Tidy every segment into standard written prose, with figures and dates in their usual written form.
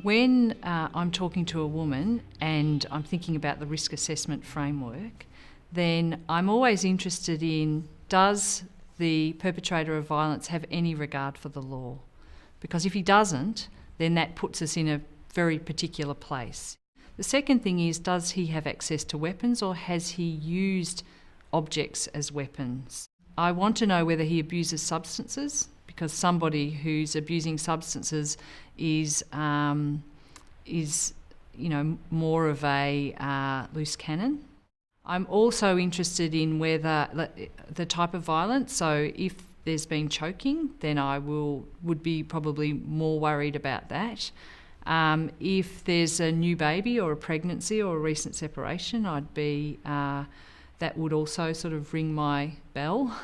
When I'm talking to a woman and I'm thinking about the risk assessment framework, then I'm always interested in, does the perpetrator of violence have any regard for the law? Because if he doesn't, then that puts us in a very particular place. The second thing is, does he have access to weapons, or has he used objects as weapons? I want to know whether he abuses substances, because somebody who's abusing substances is more of a loose cannon. I'm also interested in whether the type of violence. So if there's been choking, then I would be probably more worried about that. If there's a new baby or a pregnancy or a recent separation, I'd be that would also sort of ring my bell.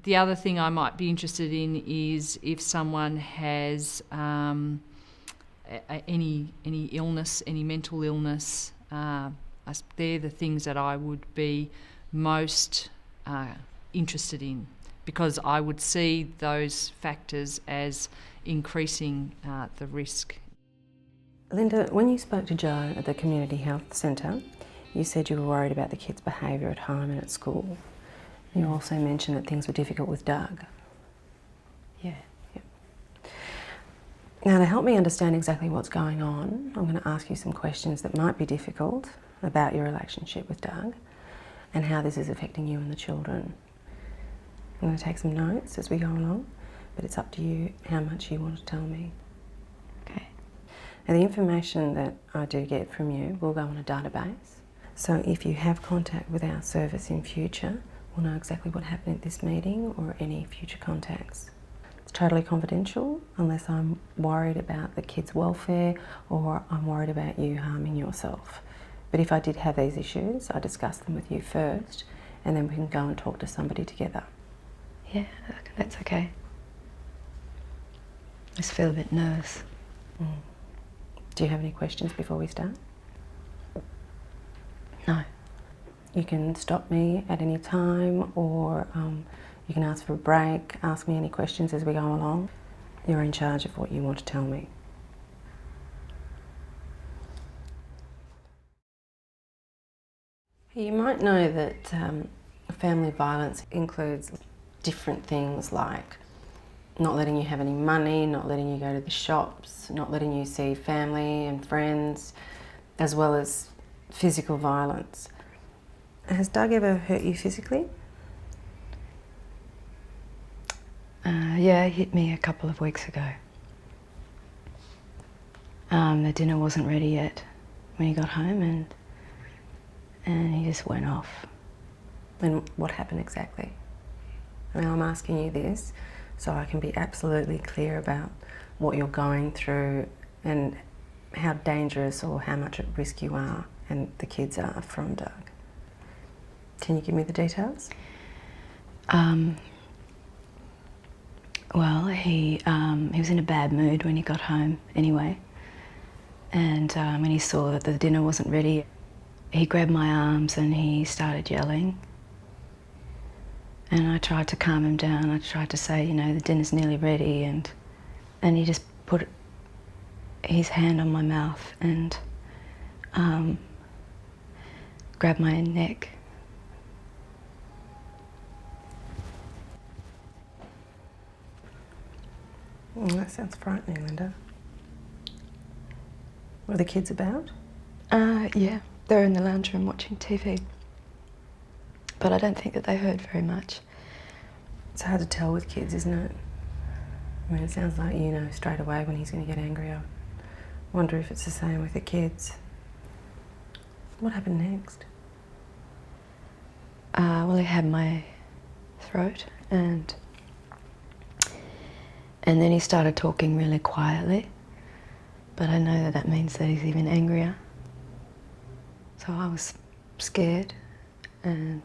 The other thing I might be interested in is if someone has any illness, any mental illness. They're the things that I would be most interested in, because I would see those factors as increasing the risk. Linda, when you spoke to Joe at the Community Health Centre, you said you were worried about the kids' behaviour at home and at school. You also mentioned that things were difficult with Doug. Yeah. Now, to help me understand exactly what's going on, I'm going to ask you some questions that might be difficult about your relationship with Doug and how this is affecting you and the children. I'm going to take some notes as we go along, but it's up to you how much you want to tell me. Okay. Now, the information that I do get from you will go on a database. So if you have contact with our service in future, we'll know exactly what happened at this meeting or any future contacts. It's totally confidential unless I'm worried about the kids' welfare or I'm worried about you harming yourself. But if I did have these issues, I discuss them with you first, and then we can go and talk to somebody together. Yeah, that's okay. I just feel a bit nervous. Do you have any questions before we start? No. You can stop me at any time, or you can ask for a break, ask me any questions as we go along. You're in charge of what you want to tell me. You might know that family violence includes different things like not letting you have any money, not letting you go to the shops, not letting you see family and friends, as well as physical violence. Has Doug ever hurt you physically? Yeah, he hit me a couple of weeks ago. The dinner wasn't ready yet when he got home, and he just went off. And what happened exactly? I mean, I'm asking you this so I can be absolutely clear about what you're going through and how dangerous or how much at risk you are and the kids are from Doug. Can you give me the details? Well, he was in a bad mood when he got home anyway, and when he saw that the dinner wasn't ready, he grabbed my arms and he started yelling. And I tried to calm him down. I tried to say, the dinner's nearly ready, and he just put his hand on my mouth and grabbed my neck. That sounds frightening, Linda. What are the kids about? Yeah, they're in the lounge room watching TV. But I don't think that they heard very much. It's hard to tell with kids, isn't it? I mean, it sounds like you know straight away when he's going to get angry. I wonder if it's the same with the kids. What happened next? Well, he had my throat, and then he started talking really quietly. But I know that means that he's even angrier. So I was scared, and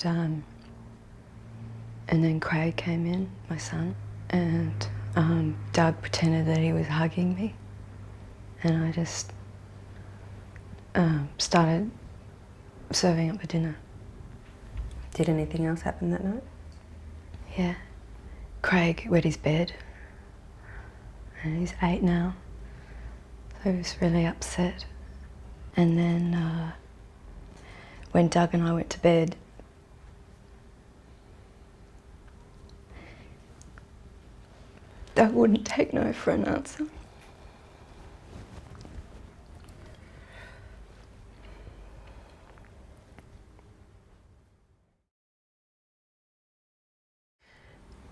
then Craig came in, my son, and Doug pretended that he was hugging me, and I just started serving up the dinner. Did anything else happen that night? Yeah. Craig wet his bed, and he's 8 now, I was really upset. And then when Doug and I went to bed, Doug wouldn't take no for an answer.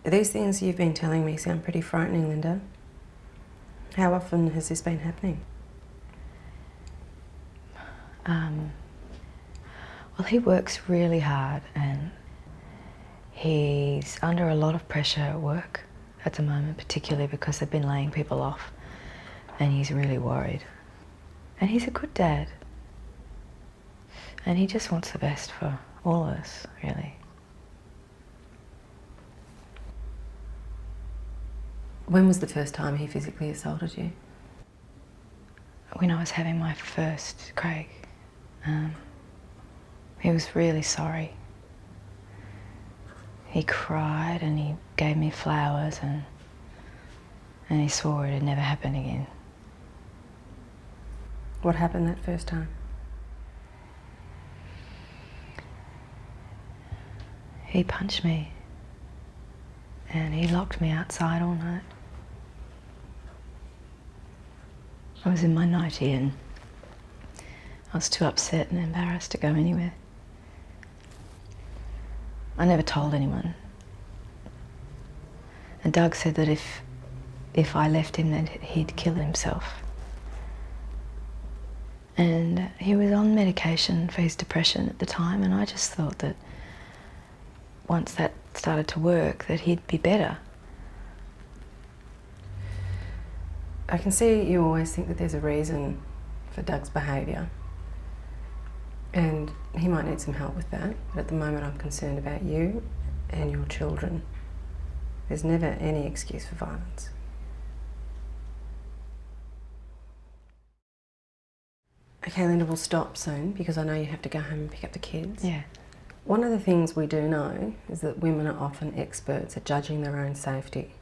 These things you've been telling me sound pretty frightening, Linda. How often has this been happening? Well, he works really hard and he's under a lot of pressure at work at the moment, particularly because they've been laying people off, and he's really worried. And he's a good dad. And he just wants the best for all of us, really. When was the first time he physically assaulted you? When I was having my first Craig, he was really sorry. He cried and he gave me flowers and he swore it'd never happen again. What happened that first time? He punched me and he locked me outside all night. I was in my nightie and I was too upset and embarrassed to go anywhere. I never told anyone. And Doug said that if I left him, then he'd kill himself. And he was on medication for his depression at the time, and I just thought that once that started to work, that he'd be better. I can see you always think that there's a reason for Doug's behaviour, and he might need some help with that, but at the moment I'm concerned about you and your children. There's never any excuse for violence. Okay, Linda, we'll stop soon because I know you have to go home and pick up the kids. Yeah. One of the things we do know is that women are often experts at judging their own safety.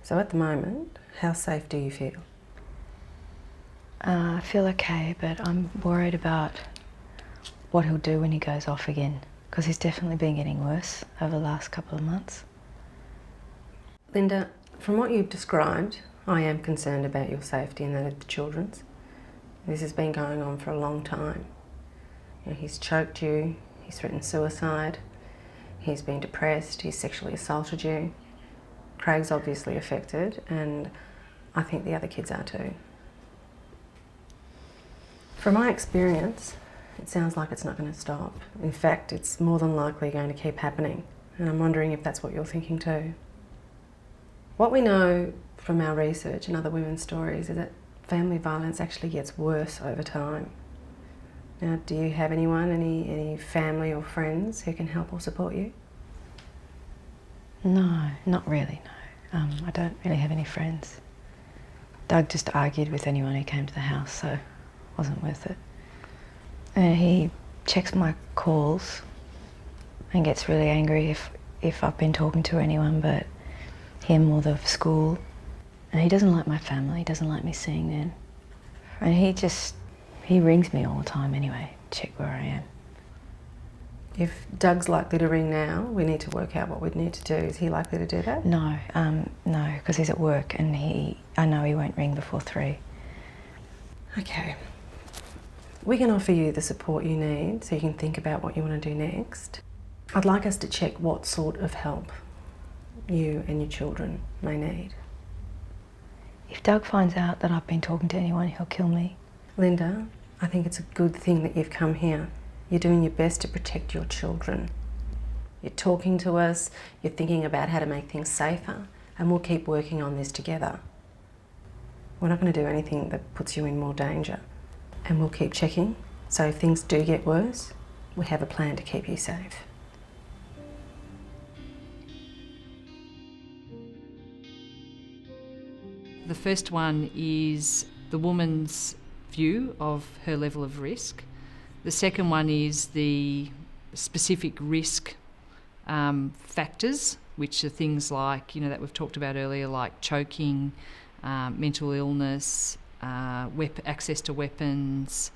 So at the moment, how safe do you feel? I feel okay, but I'm worried about what he'll do when he goes off again, because he's definitely been getting worse over the last couple of months. Linda, from what you've described, I am concerned about your safety and that of the children's. This has been going on for a long time. You know, he's choked you, he's threatened suicide, he's been depressed, he's sexually assaulted you. Craig's obviously affected, and I think the other kids are too. From my experience, it sounds like it's not going to stop. In fact, it's more than likely going to keep happening, and I'm wondering if that's what you're thinking too. What we know from our research and other women's stories is that family violence actually gets worse over time. Now, do you have anyone, any family or friends who can help or support you? No, not really, no. I don't really have any friends. Doug just argued with anyone who came to the house, so it wasn't worth it. He checks my calls and gets really angry if I've been talking to anyone but him or the school. And he doesn't like my family, he doesn't like me seeing them. And he rings me all the time anyway, check where I am. If Doug's likely to ring now, we need to work out what we'd need to do. Is he likely to do that? No, because he's at work and I know he won't ring before 3. Okay. We can offer you the support you need so you can think about what you want to do next. I'd like us to check what sort of help you and your children may need. If Doug finds out that I've been talking to anyone, he'll kill me. Linda, I think it's a good thing that you've come here. You're doing your best to protect your children. You're talking to us, you're thinking about how to make things safer, and we'll keep working on this together. We're not going to do anything that puts you in more danger. And we'll keep checking, so if things do get worse, we have a plan to keep you safe. The first one is the woman's view of her level of risk. The second one is the specific risk factors, which are things like, that we've talked about earlier, like choking, mental illness, access to weapons,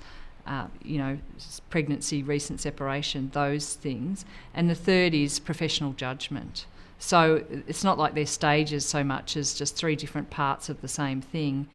pregnancy, recent separation, those things. And the third is professional judgment. So it's not like they're stages so much as just three different parts of the same thing.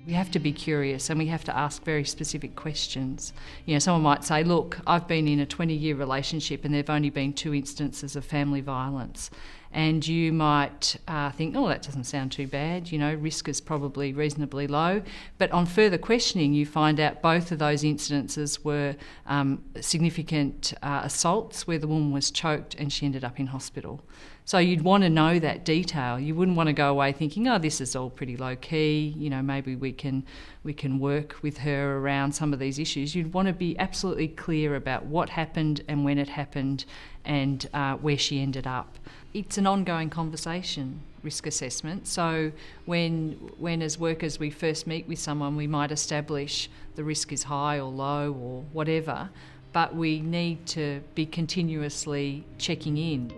We have to be curious and we have to ask very specific questions. Someone might say, look, I've been in a 20-year relationship and there have only been 2 instances of family violence. And you might think, oh, that doesn't sound too bad, risk is probably reasonably low. But on further questioning, you find out both of those incidences were significant assaults where the woman was choked and she ended up in hospital. So you'd want to know that detail. You wouldn't want to go away thinking, oh, this is all pretty low key, maybe we can work with her around some of these issues. You'd want to be absolutely clear about what happened and when it happened and where she ended up. It's an ongoing conversation, risk assessment. So when as workers we first meet with someone, we might establish the risk is high or low or whatever, but we need to be continuously checking in.